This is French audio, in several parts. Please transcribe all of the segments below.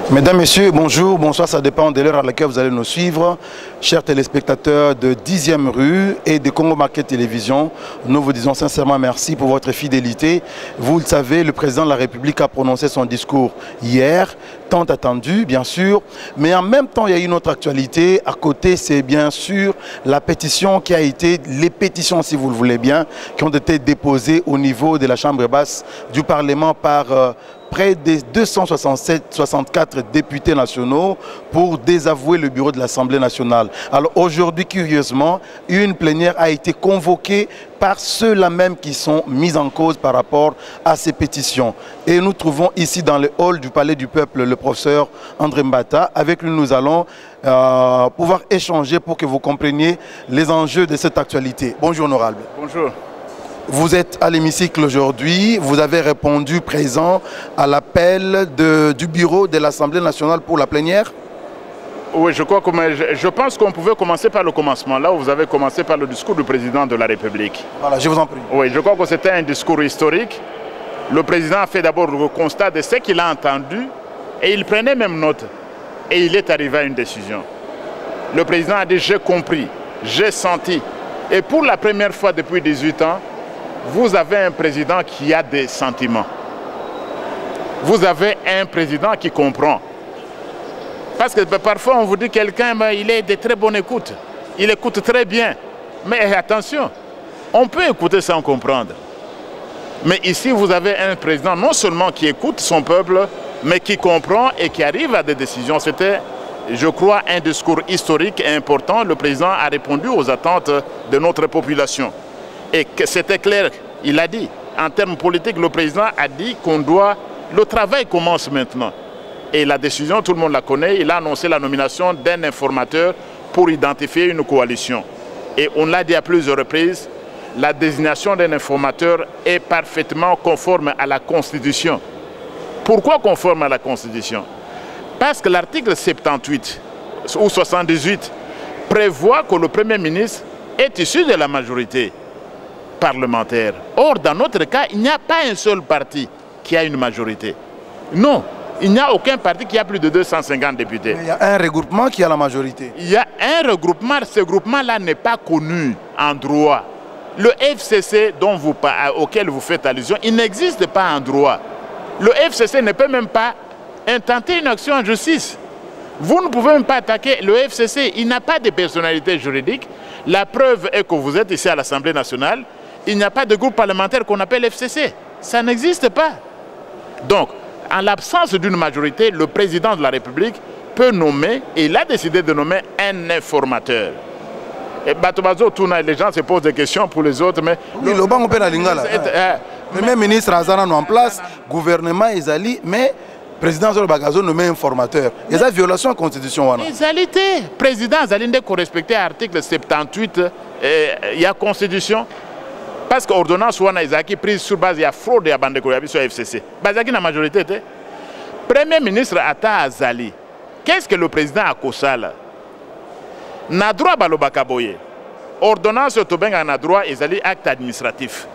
Mesdames, Messieurs, bonjour, bonsoir, ça dépend de l'heure à laquelle vous allez nous suivre. Chers téléspectateurs de 10e rue et de Congo Market Télévision, nous vous disons sincèrement merci pour votre fidélité. Vous le savez, le président de la République a prononcé son discours hier, tant attendu, bien sûr. Mais en même temps, il y a une autre actualité. À côté, c'est bien sûr la pétition qui a été, les pétitions, si vous le voulez bien, qui ont été déposées au niveau de la Chambre basse du Parlement par près de 264 députés nationaux pour désavouer le bureau de l'Assemblée nationale. Alors aujourd'hui, curieusement, une plénière a été convoquée par ceux-là même qui sont mis en cause par rapport à ces pétitions. Et nous trouvons ici dans le hall du Palais du Peuple le professeur André Mbata. Avec lui, nous allons pouvoir échanger pour que vous compreniez les enjeux de cette actualité. Bonjour, honorable. Bonjour. Vous êtes à l'hémicycle aujourd'hui, vous avez répondu présent à l'appel du bureau de l'Assemblée nationale pour la plénière. Oui, je pense qu'on pouvait commencer par le commencement, là où vous avez commencé par le discours du président de la République. Voilà, je vous en prie. Oui, je crois que c'était un discours historique. Le président a fait d'abord le constat de ce qu'il a entendu et il prenait même note. Et il est arrivé à une décision. Le président a dit « j'ai compris, j'ai senti ». Et pour la première fois depuis 18 ans, vous avez un président qui a des sentiments. Vous avez un président qui comprend. Parce que parfois on vous dit quelqu'un, il est de très bonne écoute. Il écoute très bien. Mais attention, on peut écouter sans comprendre. Mais ici vous avez un président non seulement qui écoute son peuple, mais qui comprend et qui arrive à des décisions. C'était, je crois, un discours historique et important. Le président a répondu aux attentes de notre population. Et c'était clair, il a dit, en termes politiques, le président a dit qu'on doit, le travail commence maintenant. Et la décision, tout le monde la connaît, il a annoncé la nomination d'un informateur pour identifier une coalition. Et on l'a dit à plusieurs reprises, la désignation d'un informateur est parfaitement conforme à la Constitution. Pourquoi conforme à la Constitution? Parce que l'article 78 ou 78 prévoit que le Premier ministre est issu de la majorité parlementaire. Or, dans notre cas, il n'y a pas un seul parti qui a une majorité. Non, il n'y a aucun parti qui a plus de 250 députés. Mais il y a un regroupement qui a la majorité. Il y a un regroupement, ce regroupement-là n'est pas connu en droit. Le FCC auquel vous faites allusion, il n'existe pas en droit. Le FCC ne peut même pas intenter une action en justice. Vous ne pouvez même pas attaquer le FCC, il n'a pas de personnalité juridique. La preuve est que vous êtes ici à l'Assemblée nationale, il n'y a pas de groupe parlementaire qu'on appelle FCC. Ça n'existe pas. Donc, en l'absence d'une majorité, le président de la République peut nommer, et il a décidé de nommer un informateur. Et les gens se posent des questions pour les autres, mais... Oui, le banc opère à Lingala. Le même ministre Azarano en place, gouvernement Ezali, mais président Zolo Bagazo nommé informateur. Il y a une violation de la Constitution. Ezalité. Président Azali ne respecter l'article 78, il y a Constitution. Parce que l'ordonnance est prise sur base de la fraude et la bande de sur FCC. Bazaki la majorité. Premier ministre Ata Azali, qu'est-ce que le président a Kosala? Na droit balobakaboye. Ordonnance Tobenga na droit Ezali acte administratif.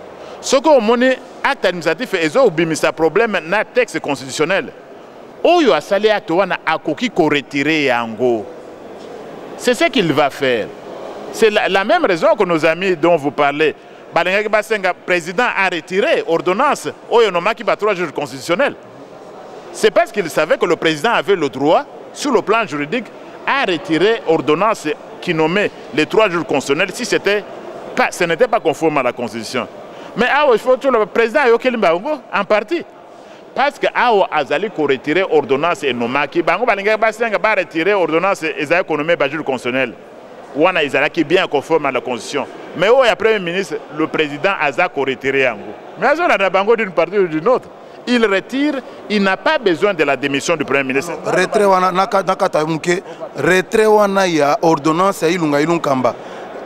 Ce que vous avez acte administratif et un problème dans le texte constitutionnel. Oyo asali acte wana akoki ko retirer yango. C'est ce qu'il va faire. C'est la même raison que nos amis dont vous parlez. Le président a retiré l'ordonnance Oyo nomaki ba 3 juges constitutionnels. C'est parce qu'il savait que le président avait le droit, sur le plan juridique, à retirer l'ordonnance qui nommait les 3 juges constitutionnels si ce n'était pas conforme à la Constitution. Mais il faut que le président ait en partie. Parce que Awa Azali ko retirer l'ordonnance et nomaki, bango balinga basenga ba retirer l'ordonnance et Ezali ko nommer ba juge constitutionnel. Wana Ezali qui est bien conforme à la Constitution. Mais où il y a Premier ministre, le président Aza ko retirer yango. Mais Aza na bango d'une partie ou d'une autre. Il retire, il n'a pas besoin de la démission du Premier ministre. Retrait wana nakata muke, retrait wana ya ordonnance ya ilunga ilunkamba.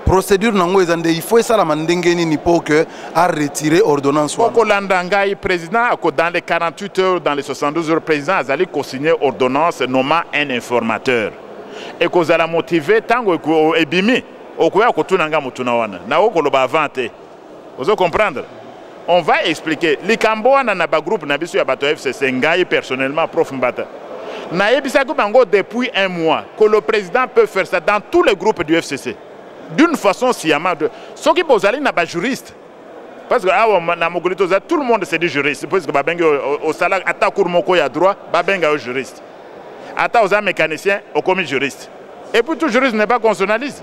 Procédure nango ezande il faut ça la mandengeni ni pour que à retirer ordonnance. Poko landangai président dans les 48 heures, dans les 72 heures, président Azali ko signer ordonnance nommant un informateur. Et que ça la motiver tango ko ebimi okoya ko tunanga mutuna wana. Na oko lo ba avante. Vous comprendre? On va expliquer. Likambo wana na ba groupe na biso ya bato FCC ngai personnellement prof Mbata. Depuis un mois, que le président peut faire ça dans tous les groupes du FCC. D'une façon sciemment. Ce qui vous allez n'a pas juriste. Parce que tout le monde c'est des juristes. Parce que au salaire, à ta cour moko ya droit, babenga au juriste. À ta aux mécaniciens, au commis juriste. Et puis tout juriste n'est pas constitutionnaliste.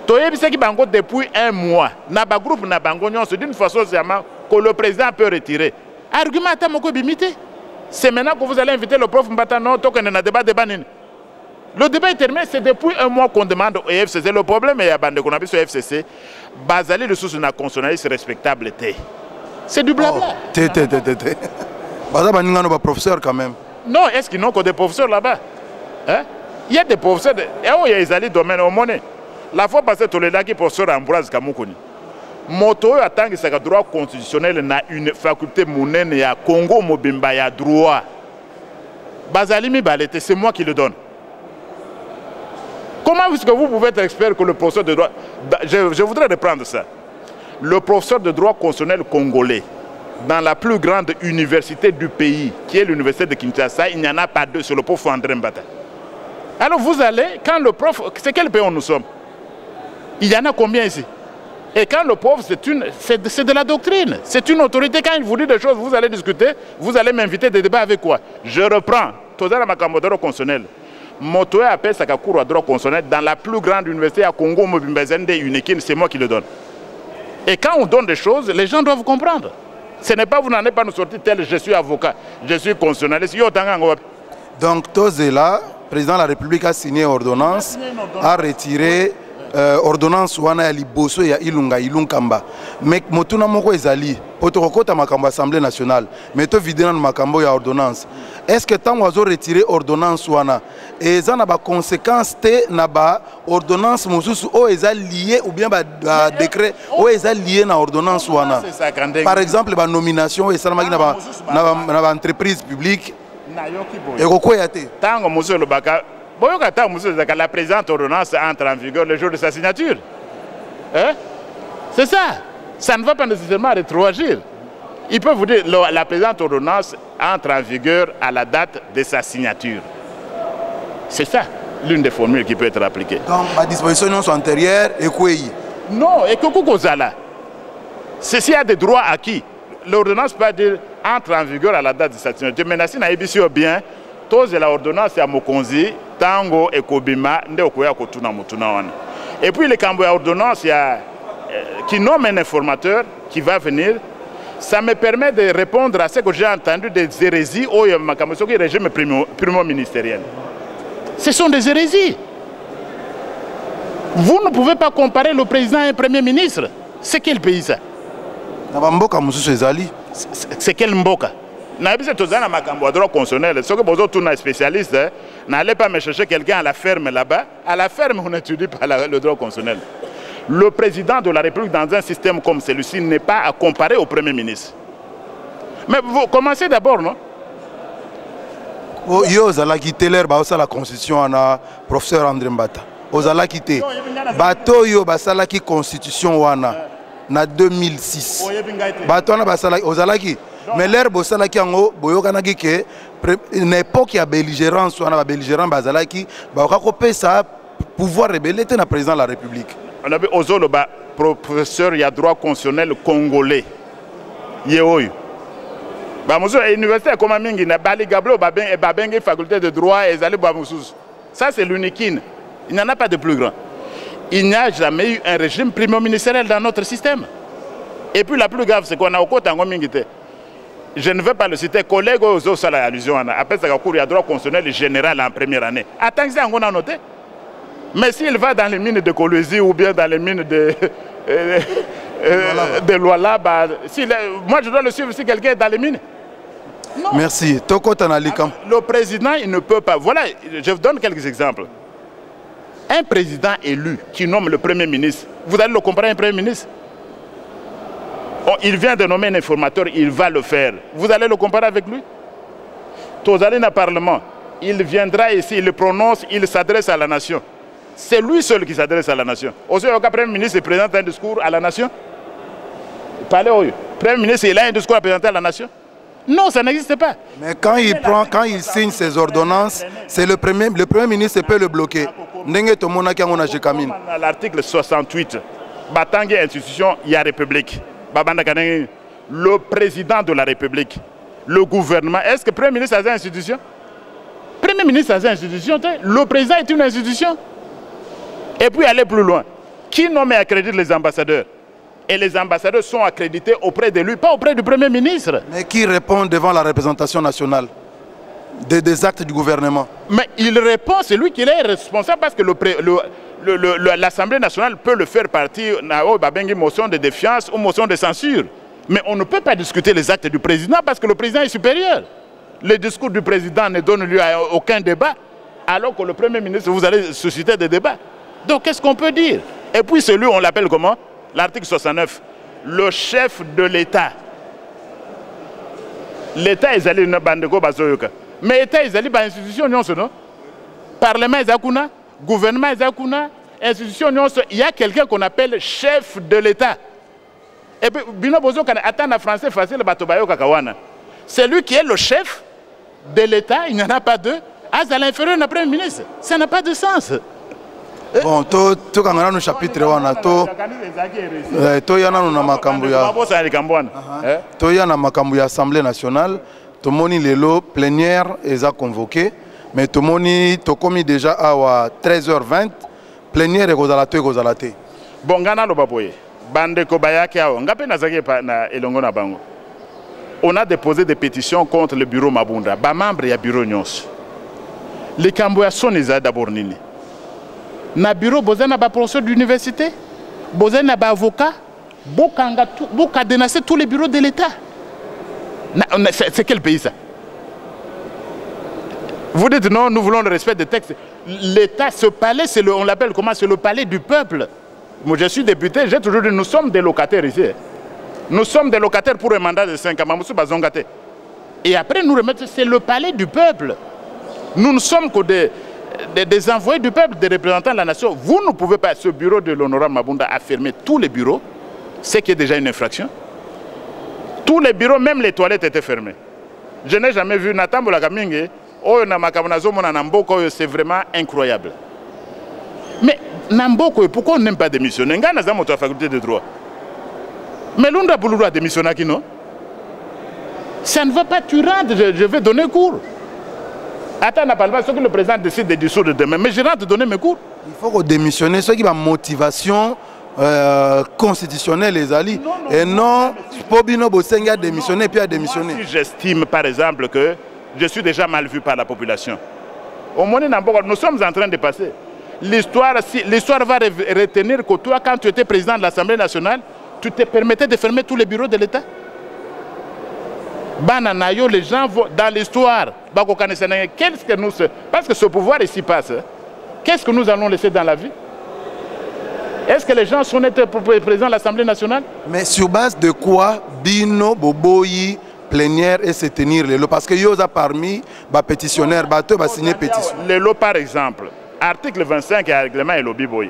Depuis un mois, n'a pas groupe n'a pas d'une façon sciemment que le président peut retirer. Argument à ta moko bimité. C'est maintenant que vous allez inviter le prof Mbata, non, le débat est terminé, c'est depuis un mois qu'on demande au FCC. Le problème est qu'on a vu sur le FCC, basé les sources de constitutionnalisme respectable. C'est du blabla. Pas professeur quand même. Non, est-ce qu'ils n'ont que des professeurs là-bas? Hein? Il y a des professeurs, et où il y a des alliés domaine au monnaie. La fois passée, tu l'as dit, professeur Ambroise Kamoukoni. Moto a tant que c'est droit constitutionnel na une faculté monnaie ya Congo Mobimba ya droit. Bazalimi Balete, c'est moi qui le donne. Comment est-ce que vous pouvez être expert que le professeur de droit... Je voudrais reprendre ça. Le professeur de droit constitutionnel congolais, dans la plus grande université du pays, qui est l'université de Kinshasa, il n'y en a pas deux sur le prof André Mbata. Alors vous allez, quand le prof... C'est quel pays nous sommes? Il y en a combien ici? Et quand le pauvre, c'est de la doctrine. C'est une autorité. Quand il vous dit des choses, vous allez discuter, vous allez m'inviter des débats avec quoi? Je reprends. Tozala Makamodoro constitutionnel. Motoé appelle sa cour à droit constitutionnel dans la plus grande université à Congo, Mobimbazende, Unekin, c'est moi qui le donne. Et quand on donne des choses, les gens doivent comprendre. Ce n'est pas vous n'en êtes pas nous sortir tel je suis avocat, je suis constitutionnaliste. Donc Tozela, président de la République a signé ordonnance, a retiré ordonnance wana ya liboso ya ilunkamba mais motuna moko ezali otokota makambo assemblée nationale mais to videna makambo ya ordonnance est-ce que tant oiseau retirer ordonnance wana eza na ba conséquences te na ba ordonnance mosusu o eza lié ou bien ba décret o eza lié na ordonnance wana par exemple ba nomination et salamaki na ba entreprise publique et kokoya te tango monsieur le baka. La présente ordonnance entre en vigueur le jour de sa signature. Hein? C'est ça. Ça ne va pas nécessairement rétroagir. Il peut vous dire que la présente ordonnance entre en vigueur à la date de sa signature. C'est ça, l'une des formules qui peut être appliquée. Donc, la disposition antérieure est quoi? Non, et que Kozala. S'il y a des droits acquis, l'ordonnance peut dire entre en vigueur à la date de sa signature. Mais si on a bien, tous la ordonnance à Mokonzi, Tango et Kobima, et puis les cambo ordonnance qui nomme un informateur qui va venir, ça me permet de répondre à ce que j'ai entendu des hérésies au régime primo-ministériel. Ce sont des hérésies. Vous ne pouvez pas comparer le président et le premier ministre. C'est quel pays ça? C'est quel Mboka? N'allez pas me chercher quelqu'un à la ferme là-bas. À la ferme, on n'étudie pas le droit constitutionnel. Le président de la République dans un système comme celui-ci n'est pas à comparer au Premier ministre. Mais vous commencez d'abord, non? Vous allez quitter la Constitution, professeur André Mbata. Vous allez quitter. Bato yo basala ki Constitution wana na 2006. Bato na basala ozalaki. Mais l'air bosalaki ango boyokanaki ke une époque ya belligérance wana ba belligérant bazalaki ba ko ça pouvoir rebeller na président de la République. On avait ozolo ba professeur ya droit constitutionnel congolais. Yeoyo. Ba muso université comme mingi na bali gablo ba ben faculté de droit et zali ba mususu. Ça c'est l'uniquine. Il n'y en a pas de plus grand. Il n'y a jamais eu un régime primo-ministériel dans notre système. Et puis la plus grave, c'est qu'on a au côté en Mingité. Je ne veux pas le citer, collègue aux autres, à l'allusion, après ça, il y a droit constitutionnel général en première année. Attends que ça, on a noté. Mais s'il va dans les mines de Colosie ou bien dans les mines de Luala, moi je dois le suivre si quelqu'un est dans les mines. Non. Merci. Le président, il ne peut pas. Voilà, je vous donne quelques exemples. Un président élu qui nomme le Premier ministre, vous allez le comparer à un Premier ministre? Il vient de nommer un informateur, il va le faire. Vous allez le comparer avec lui? Vous allez dans le Parlement, il viendra ici, il le prononce, il s'adresse à la nation. C'est lui seul qui s'adresse à la nation. Aussi, le Premier ministre présente un discours à la nation. Le Premier ministre, il a un discours à présenter à la nation. Non, ça n'existe pas. Mais quand il signe ses ordonnances, c'est le premier ministre peut le bloquer. L'article 68, Batangue institution, il y a République. Le président de la République, le gouvernement, est-ce que le Premier ministre a une institution? Le Premier ministre a une institution, le président est une institution. Et puis aller plus loin. Qui nomme et accrédite les ambassadeurs? Et les ambassadeurs sont accrédités auprès de lui, pas auprès du Premier ministre. Mais qui répond devant la représentation nationale des actes du gouvernement? Mais il répond, c'est lui qui est responsable parce que l'Assemblée nationale peut le faire partir d'une motion de défiance ou motion de censure. Mais on ne peut pas discuter les actes du président parce que le président est supérieur. Le discours du président ne donne lieu à aucun débat, alors que le Premier ministre, vous allez susciter des débats. Donc qu'est-ce qu'on peut dire? Et puis celui, on l'appelle comment? L'article 69, le chef de l'État. L'État est allé dans Bandeko Bazoyoka. Mais l'État est allé dans l'institution, non? Parlement est allé, gouvernement est allé, institution, il y a quelqu'un qu'on appelle chef de l'État. Et puis, Bino Bozo, attends, en français facile, c'est lui qui est le chef de l'État, il n'y en a pas deux. À l'inférieur d'un Premier ministre. Ça n'a pas de sens. Bon, tout quand on a un chapitre, on a tout. Il y a un makambu ya Assemblée nationale. Tout le monde est là, plénière, est convoqué. Mais tout le monde est commis déjà à 13h20. Plénière est gozalate. Bon, Gana lo baboye. Bande Kobayaki ao. Ngape nazake na elongo na bango. On a déposé des pétitions contre le bureau Mabunda. Ba membre ya bureau nyos. Les Cambouas sont d'abord nini. Na bureau bozana ba professeur d'université, bozana ba avocat, boka dénoncer tous les bureaux de l'État. C'est quel pays ça? Vous dites non, nous voulons le respect des textes. L'État, ce palais, on l'appelle comment? C'est le palais du peuple. Moi je suis député, j'ai toujours dit nous sommes des locataires ici. Nous sommes des locataires pour un mandat de 5 ans. Et après nous remettre, c'est le palais du peuple. Nous ne sommes que des envoyés du peuple, des représentants de la nation. Vous ne pouvez pas, ce bureau de l'honorable Mabunda a fermé tous les bureaux, c'est qui est déjà une infraction. Tous les bureaux, même les toilettes étaient fermées. Je n'ai jamais vu Natambo Lakamingue, c'est vraiment incroyable. Mais Namboko, pourquoi on n'aime pas démissionner? On a la faculté de droit. Mais l'on doit démissionner qui non? Ça ne va pas, tu rentres, je vais donner cours. Attends, n'a pas le que le président décide de dissoudre demain, mais je rentre donner mes cours. Il faut démissionner, ceux qui ont motivation constitutionnelle, les alliés. Et non, Pobino Bosenga démissionner puis à démissionner. Si j'estime par exemple que je suis déjà mal vu par la population, au moins nous sommes en train de passer. L'histoire va retenir que toi, quand tu étais président de l'Assemblée nationale, tu te permettais de fermer tous les bureaux de l'État. Bananayo, les gens vont dans l'histoire. Qu'est-ce que nous... Parce que ce pouvoir ici passe. Qu'est-ce que nous allons laisser dans la vie? Est-ce que les gens sont nés pour président de l'Assemblée nationale? Mais sur base de quoi Bino, Boboyi, plénière et se tenir les lots? Parce que Yosa parmi les pétitionnaires, ils vont signer pétition. Les lots par exemple, article 25 et règlement et lobby boye.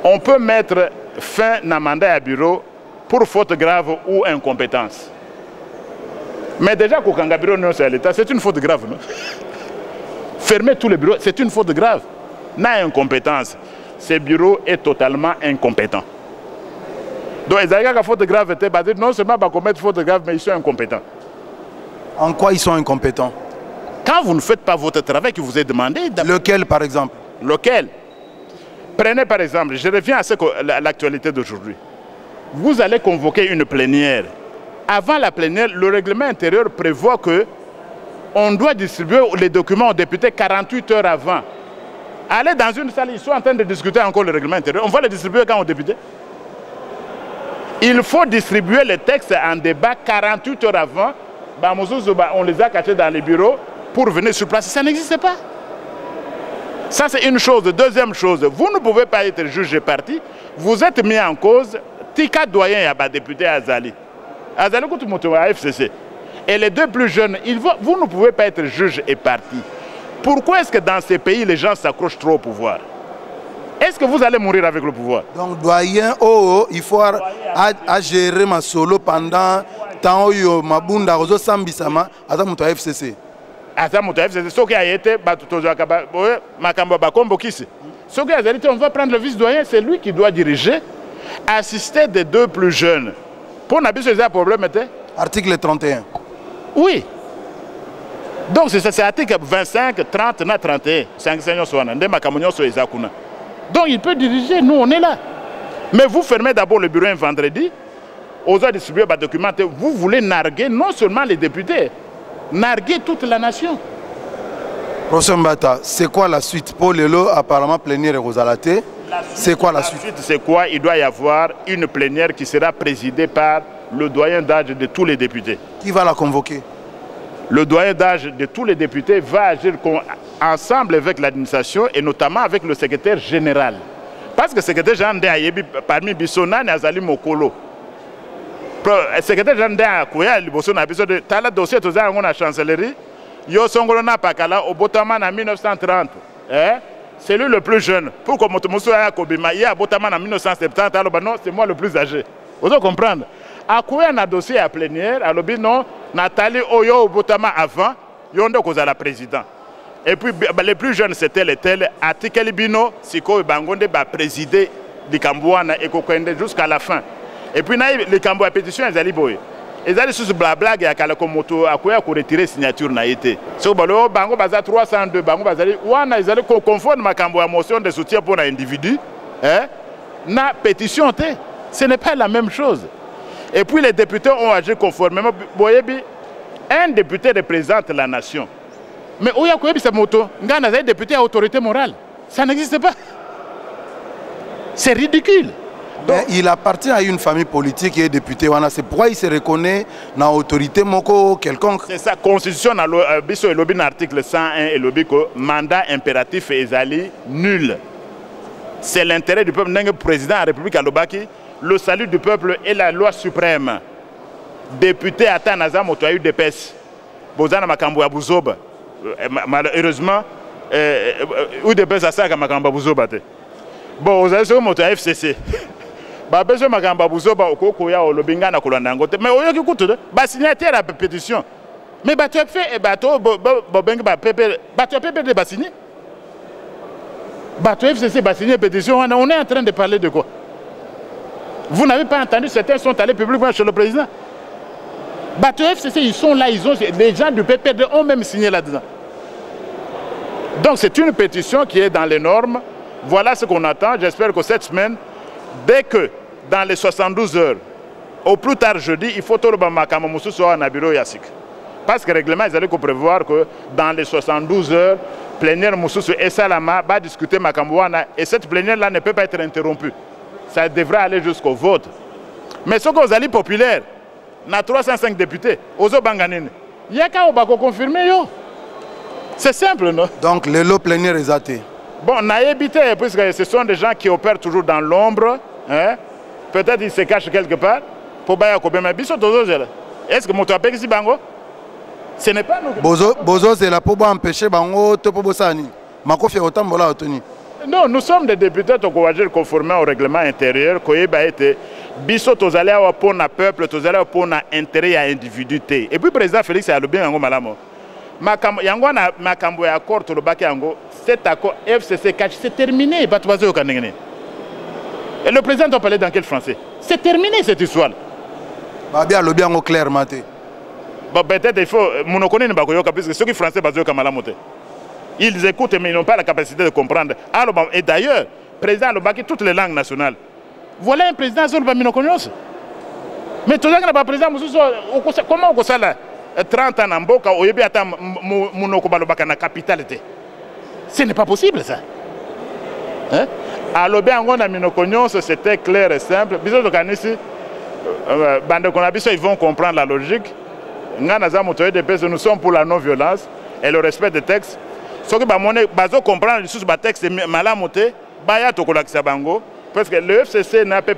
On peut mettre fin à un mandat à bureau pour faute grave ou incompétence. Mais déjà, Kokanga bureau non c'est l'État, c'est une faute grave. Non? Fermer tous les bureaux, c'est une faute grave. N'a incompétence. Ce bureau est totalement incompétent. Donc, les gens qui ont faute grave étaient basés non seulement pour commettre faute grave, mais ils sont incompétents. En quoi ils sont incompétents? Quand vous ne faites pas votre travail qui vous est demandé. Lequel, par exemple? Lequel? Prenez par exemple, je reviens à l'actualité d'aujourd'hui. Vous allez convoquer une plénière. Avant la plénière, le règlement intérieur prévoit que on doit distribuer les documents aux députés 48 heures avant. Allez dans une salle, ils sont en train de discuter encore le règlement intérieur. On va les distribuer quand aux députés? Il faut distribuer les textes en débat 48 heures avant. On les a cachés dans les bureaux pour venir sur place. Ça n'existe pas. Ça, c'est une chose. Deuxième chose, vous ne pouvez pas être juge et parti. Vous êtes mis en cause. Tika doyen et député Azali. Azali Koutumoto à FCC. Et les deux plus jeunes, vous ne pouvez pas être juge et parti. Pourquoi est-ce que dans ces pays, les gens s'accrochent trop au pouvoir? Est-ce que vous allez mourir avec le pouvoir? Donc, doyen, il faut gérer ma solo pendant tant que Mabunda Rozo Sambisama, Azamuto FCC. Azamuto FCC, ce qui a été, Makambo Bakombo Kisi. Ce qui a été, on va prendre le vice-doyen, c'est lui qui doit diriger, assister des deux plus jeunes. Pour n'abuser, c'est un problème. Article 31. Oui. Donc c'est article 25, 30, 31. Donc il peut diriger, nous on est là. Mais vous fermez d'abord le bureau un vendredi, osez distribuer vos documents, vous voulez narguer non seulement les députés, narguer toute la nation. Professeur Mbata, c'est quoi la suite? Pour Lelo, apparemment plénière et Rosalate, c'est quoi la suite? C'est quoi? Il doit y avoir une plénière qui sera présidée par le doyen d'âge de tous les députés. Qui va la convoquer? Le doyen d'âge de tous les députés va agir ensemble avec l'administration et notamment avec le secrétaire général. Parce que le secrétaire général parmi Bissona et Azali Mokolo. Le secrétaire général a un dossier de la chancellerie. Yo Songolona Pakala au Botaman en 1930. C'est lui le plus jeune. Pourquoi Motomoussou a Kobima, il y a Botaman en 1970, alors non, c'est moi le plus âgé. Vous devez comprendre. À quoi un dossier à plénière, alors non, Nathalie Oyo Botama avant, Yondo Kozala président. Et puis les plus jeunes c'était les tels, Atikeli Bino, Siko Bangonde va présider le Kambouana et Kokwende jusqu'à la fin. Et puis les Kambouana pétition, ils allaient boy. Ils allaient sur ce blabla et à Kalakomoto, à quoi pour retirer signature n'a été. So Bango Baza 302, Bango Bazali, ouana ils allaient confondre ma Kambouana motion de soutien pour un individu. Na pétition, ce n'est pas la même chose. Et puis les députés ont agi conformément. Un député représente la nation. Mais où y a quoi c'est moto? Ngana est député à autorité morale. Ça n'existe pas. C'est ridicule. Donc, il appartient à une famille politique qui est député. C'est pourquoi il se reconnaît dans l'autorité moko quelconque. C'est ça, constitution dans l'article 101 et le mandat impératif et ezali nul. C'est l'intérêt du peuple. Le président de la République à Lobaki, le salut du peuple est la loi suprême. Député à Tanazam, tu as eu des pèses. Bozana Makambo Abouzoba. Malheureusement, ou des pèses à ça, Makambo Abouzoba. Bon, vous avez ce mot à FCC. Bah, besoin de Makambo Abouzoba, au Kokoya, au Lobinga, à Kolandangote. Mais au lieu d'écouter, bah, signataire à la pétition. Mais bah, tu as fait, bah, tu as fait de signer. Bah, tu as FCC, bah, signer pétition. On est en train de parler de quoi? Vous n'avez pas entendu, certains sont allés publiquement chez le président. Bateau FCC, ils sont là, les gens du PPD ont même signé là-dedans. Donc c'est une pétition qui est dans les normes. Voilà ce qu'on attend. J'espère que cette semaine, dès que dans les 72 heures, au plus tard jeudi, il faut tout le Bamakamamoussou soit en bureau Yassik. Parce que le règlement, ils allaient prévoir que dans les 72 heures, plénière Moussou et Salama va discuter Makambouana et cette plénière-là ne peut pas être interrompue. Ça devrait aller jusqu'au vote. Mais ce que vous allez populaire, il y a 305 députés, Ozo Banganine. Il y a qu'à confirmer. C'est simple, non? Donc, le lot plénière est athée. Bon, on a évité, puisque ce sont des gens qui opèrent toujours dans l'ombre. Hein? Peut-être qu'ils se cachent quelque part. Pour est-ce que mon toit ici, Bango? Ce n'est pas nous. Bozo, c'est là pour empêcher Bango, pour Bosani. Mako fait autant de Otoni. Non, nous sommes des députés qui ont agi conformément au règlement intérieur. Qui a été biso tozali awa pour na peuple, tozali awa pour na intérêt à individuité. Et puis le président Félix a le bien yango malamo. Yango na makambo ya accord to le baki yango, cet accord FCC catch c'est terminé, batwazo yo kanengene. Et le président doit parler dans quel français? C'est terminé cette histoire. Ba bien le bien au clair maté. Bon peut-être il faut monokone ne bakoyoka parce que ceux qui français bazo yo malamote. Ils écoutent mais ils n'ont pas la capacité de comprendre. Alors, et d'ailleurs, le président a le toutes les langues nationales. Voilà un président sur le Baminokonyos. Mais tout le monde n'a pas président. Comment on a 30 ans en Boka, au Yébi Atam, Mounokobaloka, na capitalité. Ce n'est pas possible ça. À l'Obéangon à Minokonyos, c'était clair et simple. Bisous de Kanissi, ils vont comprendre la logique. Nous sommes pour la non-violence et le respect des textes. Ce que je comprends, le texte est malamoté, parce que le FCC n'a pas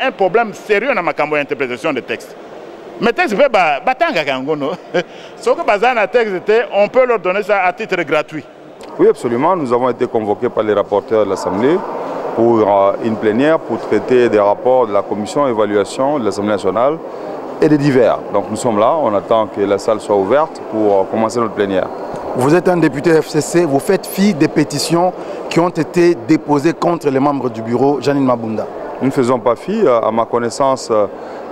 un problème sérieux dans ma interprétation des textes. Mais texte, ce que texte, on peut leur donner ça à titre gratuit. Oui, absolument. Nous avons été convoqués par les rapporteurs de l'Assemblée pour une plénière pour traiter des rapports de la commission d'évaluation de l'Assemblée nationale et des divers. Donc nous sommes là, on attend que la salle soit ouverte pour commencer notre plénière. Vous êtes un député FCC, vous faites fi des pétitions qui ont été déposées contre les membres du bureau, Jeannine Mabunda. Nous ne faisons pas fi. À ma connaissance,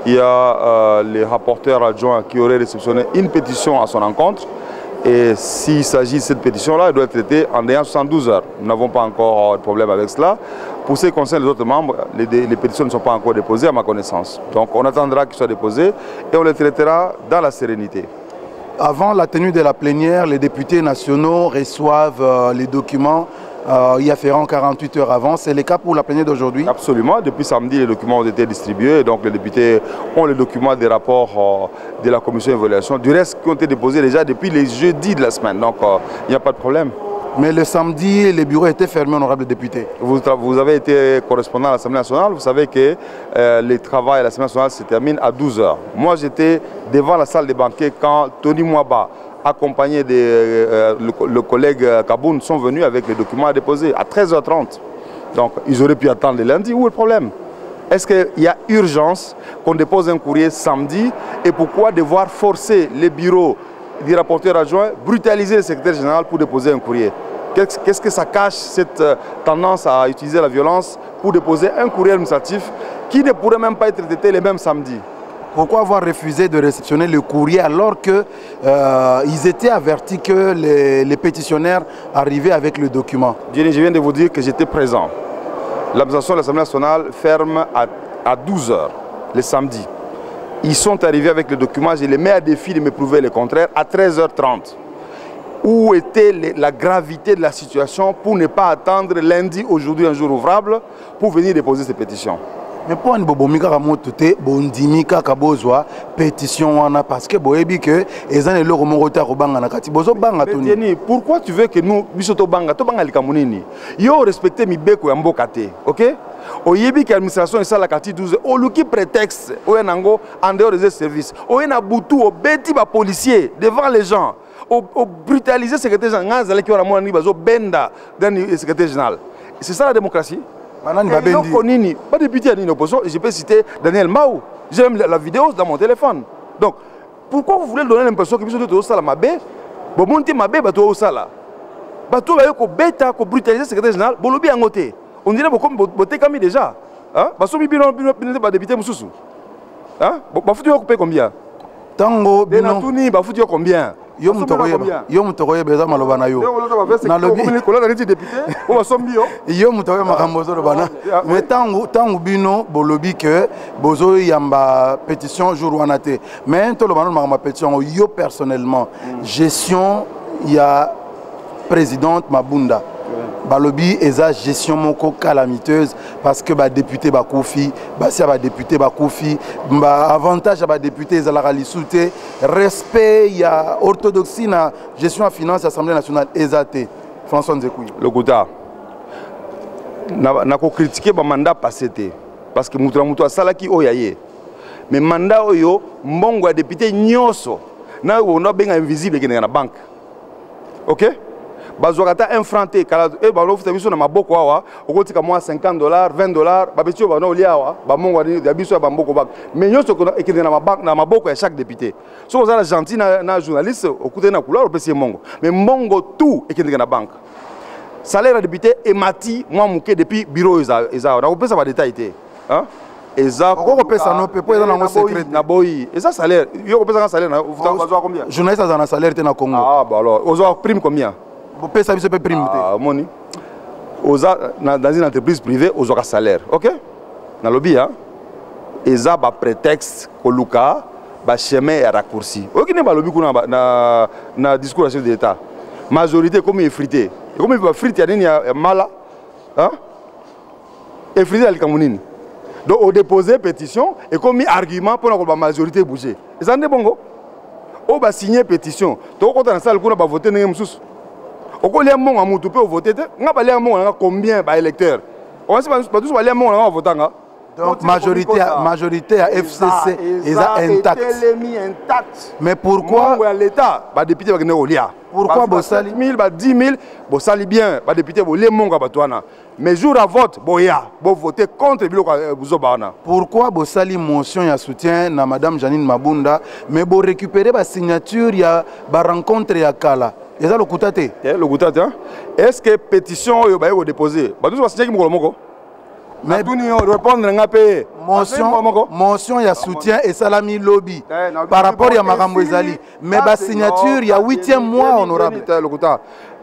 il y a les rapporteurs adjoints qui auraient réceptionné une pétition à son encontre. Et s'il s'agit de cette pétition-là, elle doit être traitée en ayant 72 heures. Nous n'avons pas encore de problème avec cela. Pour ce qui concerne les autres membres, les pétitions ne sont pas encore déposées à ma connaissance. Donc on attendra qu'elles soient déposées et on les traitera dans la sérénité. Avant la tenue de la plénière, les députés nationaux reçoivent les documents y afférents 48 heures avant. C'est le cas pour la plénière d'aujourd'hui? Absolument. Depuis samedi, les documents ont été distribués. Donc les députés ont les documents des rapports de la commission d'évaluation. Du reste, qui ont été déposés déjà depuis les jeudis de la semaine. Donc il n'y a pas de problème. Mais le samedi, les bureaux étaient fermés, honorable député. Vous avez été correspondant à l'Assemblée nationale. Vous savez que le travail à l'Assemblée nationale se termine à 12 heures. Moi, j'étais devant la salle des banquets quand Tony Mwaba, accompagné de le collègue Kaboun, sont venus avec les documents à déposer à 13h30. Donc, ils auraient pu attendre le lundi. Où est le problème? Est-ce qu'il y a urgence qu'on dépose un courrier samedi? Et pourquoi devoir forcer les bureaux des rapporteurs adjoints, brutaliser le secrétaire général pour déposer un courrier? Qu'est-ce que ça cache, cette tendance à utiliser la violence pour déposer un courrier administratif qui ne pourrait même pas être traité le même samedi? Pourquoi avoir refusé de réceptionner le courrier alors qu'ils étaient avertis que les pétitionnaires arrivaient avec le document? Je viens de vous dire que j'étais présent. L'administration de l'Assemblée nationale ferme à 12 h le samedi. Ils sont arrivés avec le document, je les mets à défi de me prouver le contraire, à 13h30. Où était la gravité de la situation pour ne pas attendre lundi, aujourd'hui, un jour ouvrable, pour venir déposer ces pétitions? Mais pour une bobomika ramotote, bondimika kabozwa pétition wana parce que boyebi que ezan elo komongota robanga na kati bozo banga toni. Pourquoi tu veux que nous bisoto banga to banga likamunini? Yo respecter mibeko ya mboka te, OK? Oyebi que l'administration est ça la kati 12 o luki prétexte o yango en dehors des services. O yena butu o beti ba policier devant les gens. O brutaliser secrétaire général zalaki wana mona ni bazo benda dans le secrétaire général. C'est ça la démocratie? Pas député à l'opposition, je peux citer Daniel Maou. J'ai même la vidéo dans mon téléphone. Donc, pourquoi vous voulez donner l'impression que vous êtes au Sala Mabé? Vous montez Mabé, vous êtes au Sala. Vous êtes au bêta, vous brutalisez le secrétaire général, vous l'avez angoté. On dirait que vous êtes comme déjà. Vous êtes député Moussoussou. Vous faites combien? Tango, vous faites combien? Yo mutokoye beza maloba na yo na lobi yo mutokoye makambo zo lobana mais tangu bino bolobi que bozo yamba pétition jour wana te mais to lobana makambo pétition yo personnellement gestion ya présidente Mabunda balobi eza gestion moko calamiteuse parce que ba député ba Kofi ba député ba Kofi ba avantage ba député ezala lisute respect ya orthodoxie na gestion à finance Assemblée nationale ezate François Nzekouyi le Gouda na ko critiquer ba mandat passé té parce que mutu asalaki oyaye mais mandat oyo mbongo ya député nyoso na on benga invisible ki na banque. OK? Bazokata infranté kala e balo futa biso na maboko awa okotika mwa $50 $20 babetio bana oliawa ba mongo ya biso ba mboko bak mais nyoso ko ekende na maboko ya chaque député so ozala gentil na journaliste okute na couleur opesi mongo mais mongo tout ekende na banque salaire ya député emati mwa muke depuis bureau eza na opesa ba détail té hein eza ko pesa no pepo eza na secret na boyi eza salaire yo ko pesa salaire na futa bazwa combien journaliste eza na salaire té na Congo bah alors ozo prime combien? Vous payez ça, vous prime. Moni. Dans une entreprise privée, vous aurez un salaire. OK? Dans le lobby, et ça, un prétexte que Luka, un chemin est raccourci. OK, il y a un lobby dans le discours de l'État. Majorité, comme il est frité. Comme il est frité, il y a mal. Il est frité dans le Cameroun. Donc, on dépose une pétition et comme il y a argument pour que la majorité bouge. Et ça, c'est bon. On va signer une pétition. Donc, quand on a ça, on va voter. On va voter. Combien d'électeurs? On va tous aller à mon votant. Donc majorité à FCC est intacte. Mais pourquoi l'État ba député va gagner olia? Pourquoi Bossali 1000 ba 10 000 Bossali bien ba député bolé monga batwana. Mais jour à vote boya bo voter contre biloko buzobana. Pourquoi Bossali motion ya soutien na madame Janine Mabunda mais bo récupérer ba signature ya ba rencontre ya kala. Et ça le koutate. Le koutate hein? Est-ce que pétition yo ba yo déposer? Ba tous ba signer ki mokolo moko? Mais répondre motion ya soutien et salami lobby par rapport à Marambo Ezali mais ba signature il y a 8e mois honorable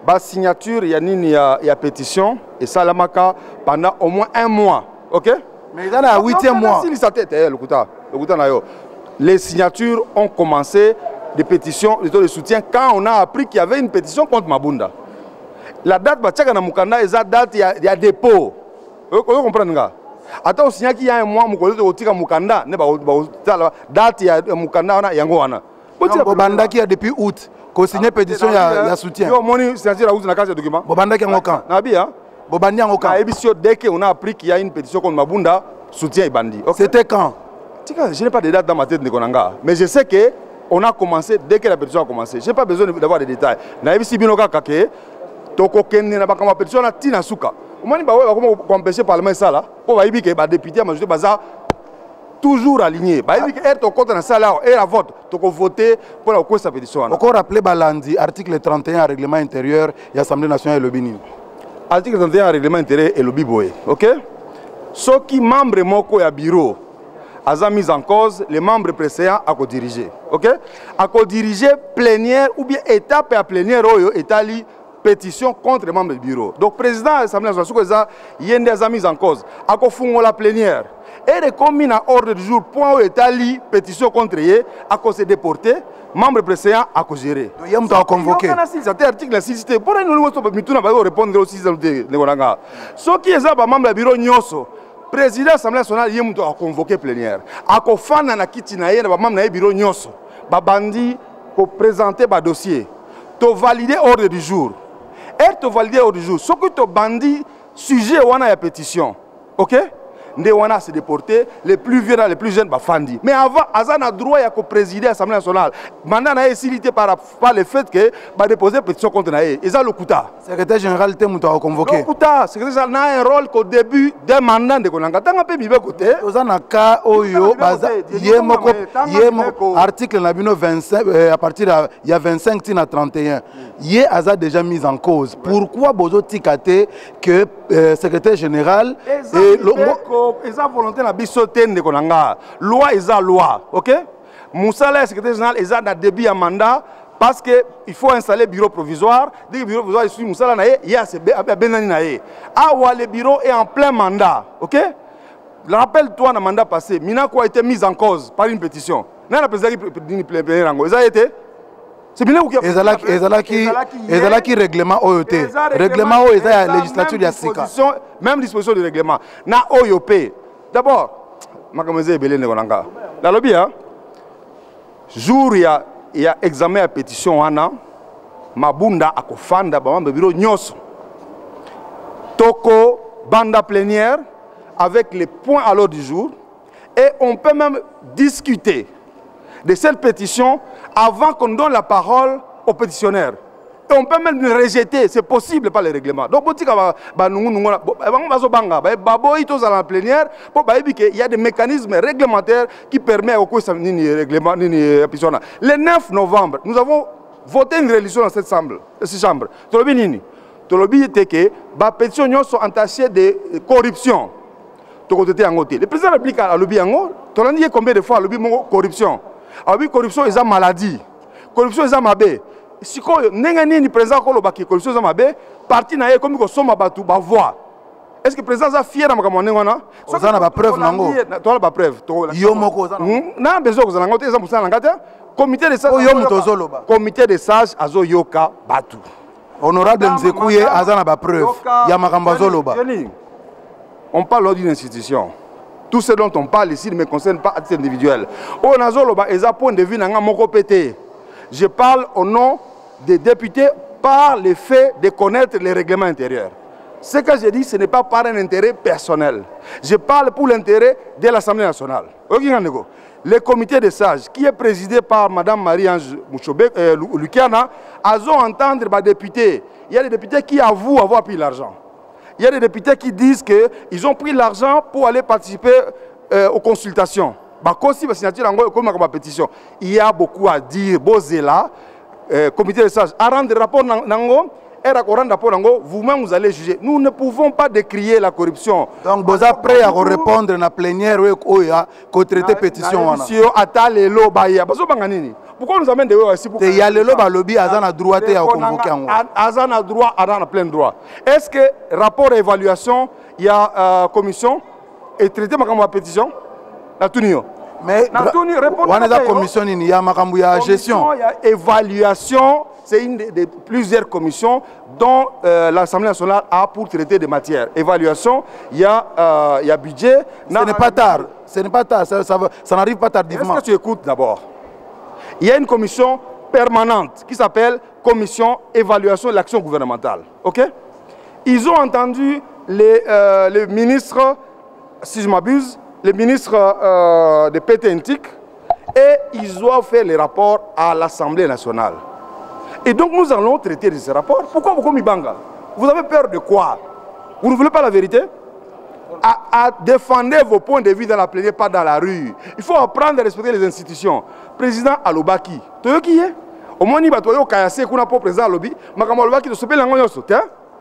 ba signature il y a nini ya pétition et salamaka pendant au moins 1 mois OK mais dans la 8e mois les signatures ont commencé des pétitions de soutien quand on a appris qu'il y avait une pétition contre Mabunda la date ba tchaka na mukanda eza date il y a dépôt. Vous comprenez? Attends, si il y a un mois, vous avez Mukanda, date Mukanda, Yangoana. Bobanda qui a depuis août, qu'on signe pétition, il y a soutien. Bobanda qui a un camp. Bobanda en camp. Dès qu'on a appris qu'il y a une pétition contre Mabunda, soutien et bandit. C'était quand? Je n'ai pas de date dans ma tête, mais je sais qu'on a commencé dès que la pétition a commencé. Je n'ai pas besoin d'avoir des détails. Je Binoka Kake, Toko Kenne, n'a pas comme pétition, Tina Souka. Comment empêcher le Parlement ça là pour que les députés majorité baza toujours alignés. Bah il est au contre dans ça là et la vote donc voter pour la cause sa pétition. Encore rappeler Balandi article 31 règlement intérieur et Assemblée nationale et le Bénin. Article 31 règlement intérieur et le biboé. OK? Ceux qui membres moko ya bureau a mis en cause les membres précédents à co-diriger. OK? À co-diriger plénière ou bien étape à plénière oyo étali pétition contre les membres du bureau. Donc, le président de l'Assemblée nationale, il y a des mises en cause. À quoi la plénière. Et les communes à ordre du jour, point où est allé, pétition contre eux, à cause de déportés, membres précédents à cause gérer. Il y a convoqué. Cet article, c'est pour nous répondre aussi. Ce qui est membre du bureau, le président de l'Assemblée nationale, il a convoqué plénière. À quoi faire dans la kitinaïe, membre du bureau, bandi pour présenter le dossier. Pour valider l'ordre du jour. Et te valider l'ordre du jour. Ce que tu bandit, sujet à la pétition. Ok? Ndewana se déporté, les plus vieux, les plus jeunes, fandi. Mais avant, Azan a droit à présider l'Assemblée nationale. Maintenant, il est facilité par le fait que va déposer une pétition contre Naé. Et ça, le Kouta. Le secrétaire général a convoqué. Le Kouta, le secrétaire général a un rôle qu'au début d'un mandat de Konanga. Tant que tu as côté. Ozanaka, Oyo, article 25, à partir il y a 25 à 31. Il y a déjà mis en cause. Pourquoi Bozo Tikate que le secrétaire général et ils ont volonté de bisoter de Konanga. Loi est loi, ok? Moussa, le secrétaire général, ils ont un début à mandat parce qu'il faut installer le bureau provisoire. Dès que le bureau provisoire est sur Moussa, il y a Benani Naé. Ah, le bureau est en plein mandat, ok? Rappelle-toi, dans le mandat passé, Minako a été mise en cause par une pétition. N'a pas président qui rango. Ils ont été. C'est bien où qui règlement OET. Règlement OET est la législature de Sika. Même disposition du règlement. Na OEP. D'abord, la lobby, jour il y a examen à pétition ana Mabunda a kofanda ba bureau nyos. Toko banda plénière avec les points à l'ordre du jour et on peut même discuter de cette pétition avant qu'on donne la parole aux pétitionnaires. Et on peut même le rejeter, c'est possible par les règlements. Donc, il y a des mécanismes réglementaires qui permettent au règlement. Le 9 novembre, nous avons voté une résolution dans cette chambre. Les pétitions sont entachées de corruption. Le président de la République a lobby combien de fois lobby corruption. Ah oui, corruption est une maladie. Corruption est une maladie. Si vous avez un président qui corruption est une maladie, parti na comme ko soma batu ba voix. Est-ce que le président est fier de ce qu'on a? Vous avez une preuve? Tu as une preuve. Non, besoin que vous avez comité de sages. Comité de sages azo yoka batu. Honorable Mzekouye azana ba preuve. Ya makambo zoloba. On parle d'une institution. Tout ce dont on parle ici ne me concerne pas à titre individuel. Je parle au nom des députés par le fait de connaître les règlements intérieurs. Ce que j'ai dit, ce n'est pas par un intérêt personnel. Je parle pour l'intérêt de l'Assemblée nationale. Le comité des sages, qui est présidé par Mme Marie-Ange Lukiana, a entendre les députés. Il y a des députés qui avouent avoir pris l'argent. Il y a des députés qui disent qu'ils ont pris l'argent pour aller participer aux consultations. Il y a beaucoup à dire. Bozela, comité des sages, à rendre rapport vous-même vous allez juger. Nous ne pouvons pas décrier la corruption. Donc vous êtes prêt à répondre à la plénière ou à traiter pétition. Pourquoi nous amène des il y a le lobby à droit à convoquer. Azana droit, à plein droit. Est-ce que rapport et évaluation, il y a commission et traité ma pétition? Mais on a la commission, il y a ma gestion. Il y a évaluation, c'est une des plusieurs commissions dont l'Assemblée nationale a pour traiter des matières. Évaluation, il y a budget. Ce n'est pas tard, ça n'arrive pas tardivement. Est-ce que tu écoutes d'abord? Il y a une commission permanente qui s'appelle Commission Évaluation de l'action gouvernementale. Ok? Ils ont entendu les ministres, si je m'abuse, les ministres de PTNTIC, et ils doivent faire les rapports à l'Assemblée nationale. Et donc nous allons traiter de ces rapports. Pourquoi vous Mibanga? Vous avez peur de quoi? Vous ne voulez pas la vérité? À défendre vos points de vue dans la plénière, pas dans la rue. Il faut apprendre à respecter les institutions. Président Alobaki, tu sais qui est? Au moins, il va te qu'on a pas président Alobi.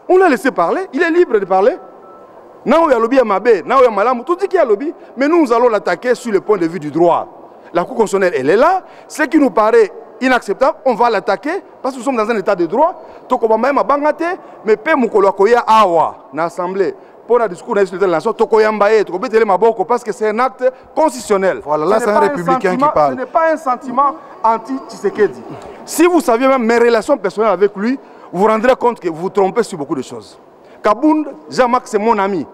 On l'a laissé parler, il est libre de parler. Non, il y a lobby à Mabé, non, il y a Malam, tout dit qu'il y a lobby, mais nous allons l'attaquer sur le point de vue du droit. La Cour constitutionnelle, elle est là. Ce qui nous paraît inacceptable, on va l'attaquer parce que nous sommes dans un état de droit. Donc, on va même bangate, mais pe mukolokoya awa, dans l'Assemblée. Pour le discours de la nation, parce que c'est un acte constitutionnel. Voilà, là, c'est un républicain qui parle. Ce n'est pas un sentiment anti-Tshisekedi. Si vous saviez même mes relations personnelles avec lui, vous vous rendrez compte que vous vous trompez sur beaucoup de choses. Kabound, Jean-Marc, c'est mon ami.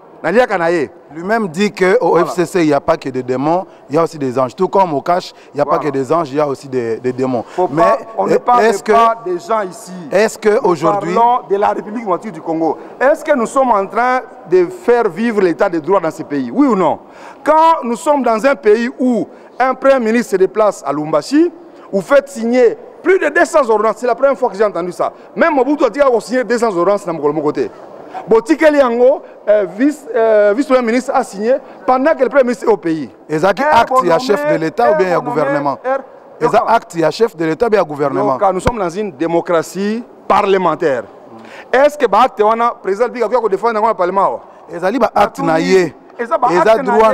Lui-même dit qu'au FCC, il n'y a pas que des démons, il y a aussi des anges. Tout comme au cash, il n'y a pas que des anges, il y a aussi des démons. Mais on ne parle pas des gens ici. Est-ce qu'aujourd'hui... Nous parlons de la République démocratique du Congo. Est-ce que nous sommes en train de faire vivre l'état de droit dans ce pays? Oui ou non? Quand nous sommes dans un pays où un premier ministre se déplace à Lumbashi, vous faites signer plus de 200 ordonnances. C'est la première fois que j'ai entendu ça. Même Mobutu a dit qu'il a signé 200 ordonnances dans mon côté. Botikeli Yango, vice-premier ministre, a signé pendant que le premier ministre est au pays. Est-ce qu'il y a acte, il y a chef de l'État ou bien il y a gouvernement? Est-ce qu'il y a acte, il y a chef de l'État ou bien il y a gouvernement? Nous sommes dans une démocratie parlementaire. Est-ce que l'acte, le président Biga qui a défendu dans le Parlement? Est-ce qu'il y a acte, il y a droit,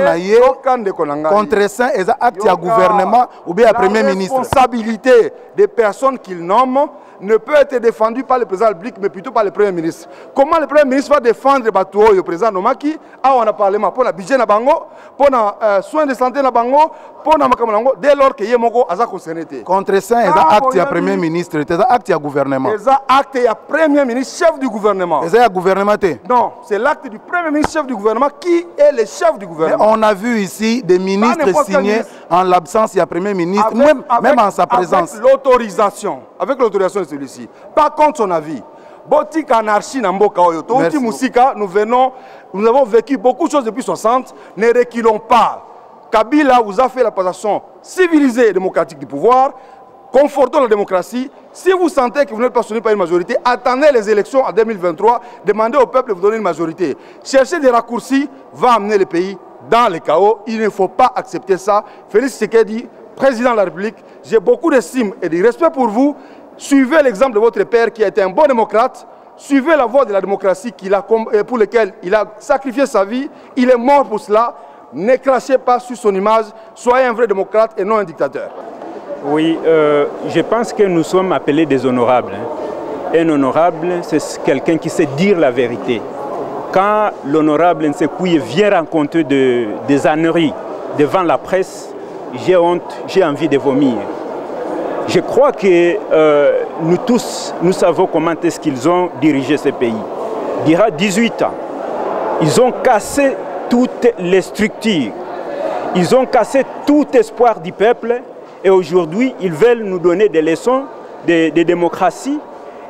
contre ça, il y a acte, il y a gouvernement ou bien il y a premier ministre? La responsabilité des personnes qu'il nomme ne peut être défendu par le président public, mais plutôt par le premier ministre. Comment le premier ministre va défendre le président Nomaki? Ah, on a parlé pour le budget na bango, pour le soin de santé na bango, pour le makamango, dès lors que Yemoko a concerné. Contre ça, il y a acte, il y a premier ministre, il y a acte, il y a gouvernement. Il y a acte, il y a premier ministre, chef du gouvernement. Il y a gouvernement? Non, c'est l'acte du premier ministre, chef du gouvernement, qui est le chef du gouvernement. Mais on a vu ici des ministres signés en l'absence, il y a premier ministre, même en sa présence. Avec l'autorisation. Avec l'autorisation de celui-ci. Par contre, son avis. Botik anarchie Namboka Oyo. Nous avons vécu beaucoup de choses depuis 60. Ne reculons pas. Kabila vous a fait la passation civilisée et démocratique du pouvoir. Confortons la démocratie. Si vous sentez que vous n'êtes pas soutenu par une majorité, attendez les élections en 2023. Demandez au peuple de vous donner une majorité. Chercher des raccourcis va amener le pays dans le chaos. Il ne faut pas accepter ça. Félix Tshisekedi, président de la République, j'ai beaucoup d'estime et de respect pour vous. Suivez l'exemple de votre père qui a été un bon démocrate. Suivez la voie de la démocratie pour laquelle il a sacrifié sa vie. Il est mort pour cela. Ne crachez pas sur son image. Soyez un vrai démocrate et non un dictateur. Oui, je pense que nous sommes appelés des honorables. Un honorable, c'est quelqu'un qui sait dire la vérité. Quand l'honorable Nsekouye vient rencontrer des âneries devant la presse, j'ai honte, j'ai envie de vomir. Je crois que nous tous, nous savons comment est-ce qu'ils ont dirigé ce pays. Il y a 18 ans, ils ont cassé toutes les structures. Ils ont cassé tout espoir du peuple et aujourd'hui, ils veulent nous donner des leçons de démocratie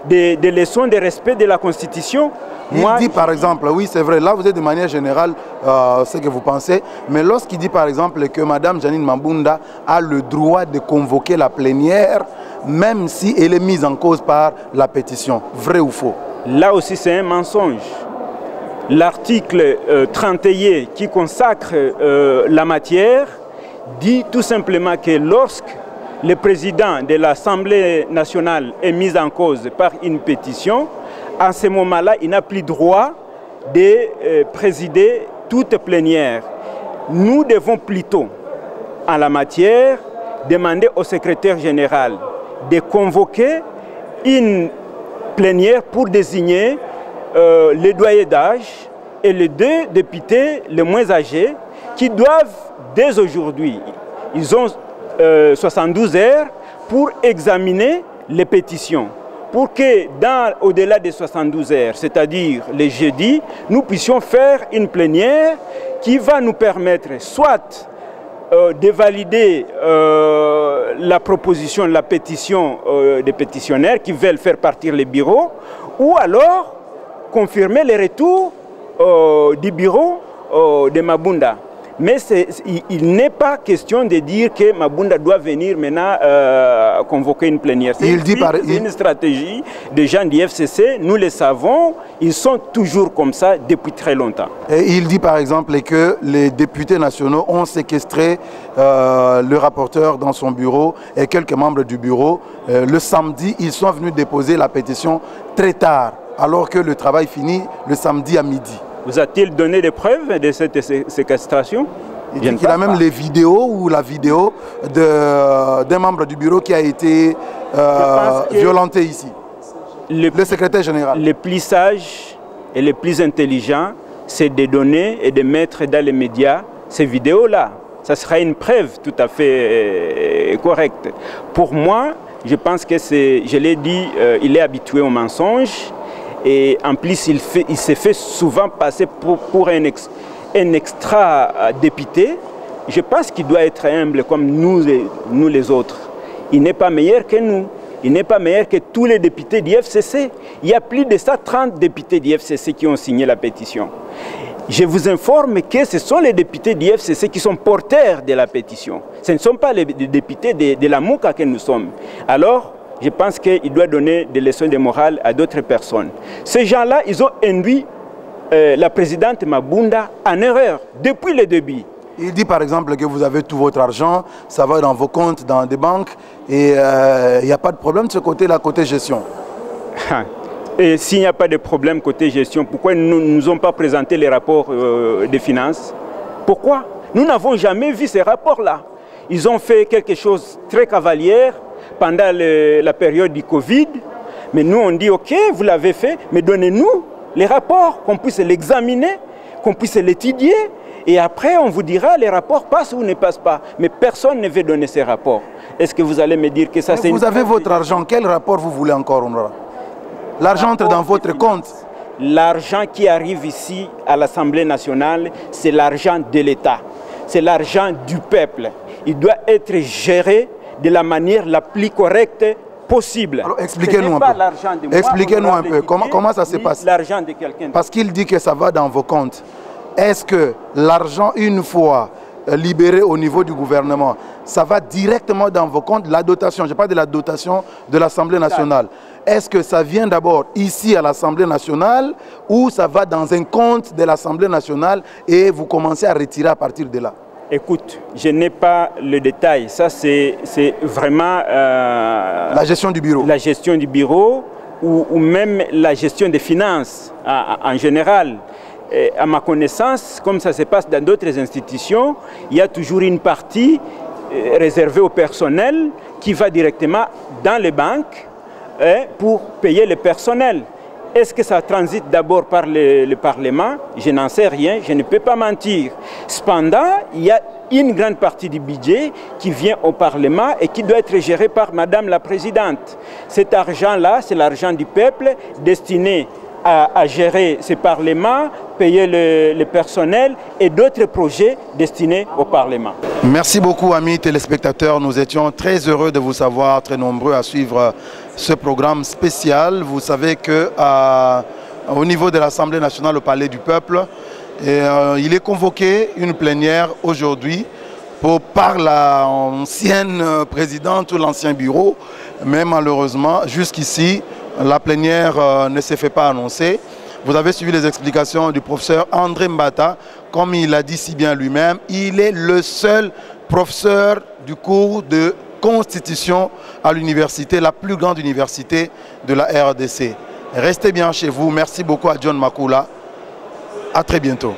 des leçons de respect de la Constitution. Il dit par exemple, oui c'est vrai, là vous êtes de manière générale ce que vous pensez, mais lorsqu'il dit par exemple que Mme Janine Mabunda a le droit de convoquer la plénière, même si elle est mise en cause par la pétition, vrai ou faux? Là aussi c'est un mensonge. L'article 31 qui consacre la matière dit tout simplement que lorsque le président de l'Assemblée nationale est mis en cause par une pétition, à ce moment-là, il n'a plus droit de présider toute plénière. Nous devons plutôt, en la matière, demander au secrétaire général de convoquer une plénière pour désigner les doyers d'âge et les 2 députés les moins âgés qui doivent, dès aujourd'hui, ils ont 72 heures pour examiner les pétitions. Pour que, au-delà des 72 heures, c'est-à-dire les jeudis, nous puissions faire une plénière qui va nous permettre soit de valider la proposition, la pétition des pétitionnaires qui veulent faire partir les bureaux, ou alors confirmer le retour du bureau de Mabunda. Mais il n'est pas question de dire que Mabunda doit venir maintenant convoquer une plénière. C'est une stratégie des gens du FCC, nous le savons, ils sont toujours comme ça depuis très longtemps. Et il dit par exemple que les députés nationaux ont séquestré le rapporteur dans son bureau et quelques membres du bureau. Le samedi, ils sont venus déposer la pétition très tard, alors que le travail finit le samedi à midi. Vous a-t-il donné des preuves de cette séquestration? Il dit qu'il a même les vidéos ou la vidéo d'un membre du bureau qui a été violenté ici. Le secrétaire général. Le plus sage et le plus intelligent, c'est de donner et de mettre dans les médias ces vidéos-là. Ça sera une preuve tout à fait correcte. Pour moi, je pense que je l'ai dit, il est habitué au mensonge. Et en plus, il s'est fait souvent passer pour un extra-député. Je pense qu'il doit être humble comme nous les autres. Il n'est pas meilleur que nous. Il n'est pas meilleur que tous les députés du FCC. Il y a plus de 130 députés du FCC qui ont signé la pétition. Je vous informe que ce sont les députés du FCC qui sont porteurs de la pétition. Ce ne sont pas les députés de la MOUCA que nous sommes. Alors, je pense qu'il doit donner des leçons de morale à d'autres personnes. Ces gens-là, ils ont induit la présidente Mabunda en erreur depuis le début. Il dit par exemple que vous avez tout votre argent, ça va dans vos comptes, dans des banques, et il n'y a pas de problème de ce côté-là, côté gestion. Et s'il n'y a pas de problème côté gestion, pourquoi nous ne nous ont pas présenté les rapports des finances? Pourquoi? Nous n'avons jamais vu ces rapports-là. Ils ont fait quelque chose de très cavalier pendant la période du Covid, mais nous on dit ok, vous l'avez fait, mais donnez-nous les rapports, qu'on puisse l'examiner, qu'on puisse l'étudier, et après on vous dira les rapports passent ou ne passent pas. Mais personne ne veut donner ces rapports. Est-ce que vous allez me dire que ça c'est... Vous avez votre argent, quel rapport vous voulez encore? L'argent entre dans votre compte. L'argent qui arrive ici à l'Assemblée nationale, c'est l'argent de l'État, c'est l'argent du peuple. Il doit être géré de la manière la plus correcte possible. Alors expliquez-nous un peu. Expliquez-nous un peu comment ça se passe. L'argent de quelqu'un. Parce qu'il dit que ça va dans vos comptes. Est-ce que l'argent, une fois libéré au niveau du gouvernement, ça va directement dans vos comptes? La dotation, je parle de la dotation de l'Assemblée nationale. Est-ce que ça vient d'abord ici à l'Assemblée nationale ou ça va dans un compte de l'Assemblée nationale et vous commencez à retirer à partir de là? Écoute, je n'ai pas le détail. Ça, c'est vraiment... la gestion du bureau. La gestion du bureau ou même la gestion des finances en général. Et à ma connaissance, comme ça se passe dans d'autres institutions, il y a toujours une partie réservée au personnel qui va directement dans les banques pour payer le personnel. Est-ce que ça transite d'abord par le Parlement? Je n'en sais rien, je ne peux pas mentir. Cependant, il y a une grande partie du budget qui vient au Parlement et qui doit être géré par Madame la Présidente. Cet argent-là, c'est l'argent du peuple destiné à gérer ce Parlement, payer le personnel et d'autres projets destinés au Parlement. Merci beaucoup, amis téléspectateurs. Nous étions très heureux de vous savoir, très nombreux à suivre ce programme spécial. Vous savez qu'au niveau de l'Assemblée nationale au Palais du Peuple, il est convoqué une plénière aujourd'hui par l'ancienne présidente ou l'ancien bureau. Mais malheureusement, jusqu'ici, la plénière ne s'est fait pas annoncer. Vous avez suivi les explications du professeur André Mbata. Comme il l'a dit si bien lui-même, il est le seul professeur du cours de Constitution à l'université, la plus grande université de la RDC. Restez bien chez vous. Merci beaucoup à John Makula. À très bientôt.